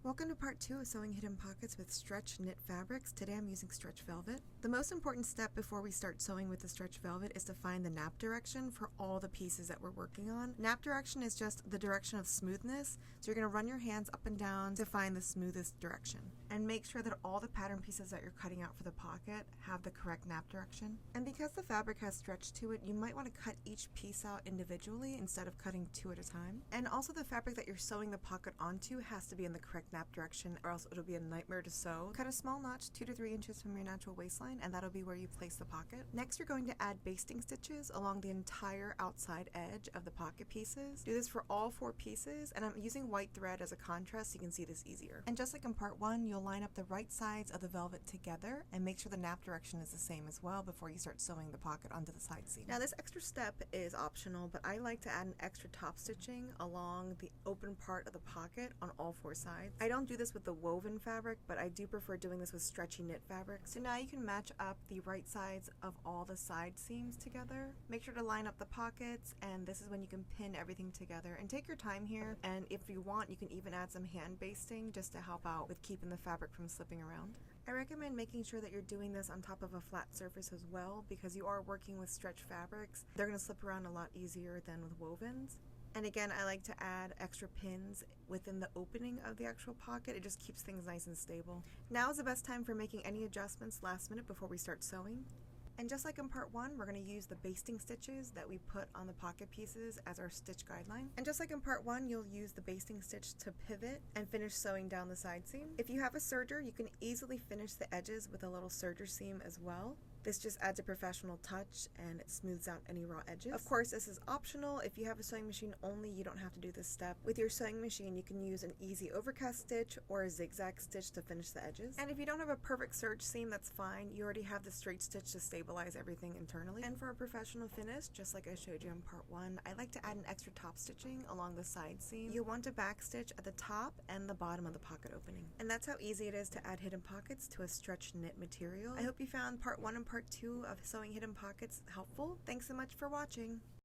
Welcome to part 2 of sewing hidden pockets with stretch knit fabrics. Today I'm using stretch velvet. The most important step before we start sewing with the stretch velvet is to find the nap direction for all the pieces that we're working on. Nap direction is just the direction of smoothness, so you're going to run your hands up and down to find the smoothest direction. And make sure that all the pattern pieces that you're cutting out for the pocket have the correct nap direction. And because the fabric has stretch to it, you might want to cut each piece out individually instead of cutting two at a time. And also the fabric that you're sewing the pocket onto has to be in the correct nap direction, or else it'll be a nightmare to sew. Cut a small notch 2 to 3 inches from your natural waistline, and that'll be where you place the pocket. Next, you're going to add basting stitches along the entire outside edge of the pocket pieces. Do this for all 4 pieces, and I'm using white thread as a contrast so you can see this easier. And just like in part 1, you'll line up the right sides of the velvet together and make sure the nap direction is the same as well before you start sewing the pocket onto the side seam. Now this extra step is optional, but I like to add an extra top stitching along the open part of the pocket on all 4 sides. I don't do this with the woven fabric, but I do prefer doing this with stretchy knit fabric. So now you can match up the right sides of all the side seams together. Make sure to line up the pockets, and this is when you can pin everything together. And take your time here, and if you want, you can even add some hand basting just to help out with keeping the fabric from slipping around. I recommend making sure that you're doing this on top of a flat surface as well, because you are working with stretch fabrics. They're going to slip around a lot easier than with wovens. And again, I like to add extra pins within the opening of the actual pocket. It just keeps things nice and stable. Now is the best time for making any adjustments last minute before we start sewing. And just like in part 1, we're going to use the basting stitches that we put on the pocket pieces as our stitch guideline. And just like in part 1, you'll use the basting stitch to pivot and finish sewing down the side seam. If you have a serger, you can easily finish the edges with a little serger seam as well. This just adds a professional touch and it smooths out any raw edges. Of course, this is optional. If you have a sewing machine only, you don't have to do this step. With your sewing machine, you can use an easy overcast stitch or a zigzag stitch to finish the edges. And if you don't have a perfect serge seam, that's fine. You already have the straight stitch to stabilize everything internally. And for a professional finish, just like I showed you in part 1, I like to add an extra top stitching along the side seam. You'll want to back stitch at the top and the bottom of the pocket opening. And that's how easy it is to add hidden pockets to a stretch knit material. I hope you found part 1 and part 2 of sewing hidden pockets helpful. Thanks so much for watching.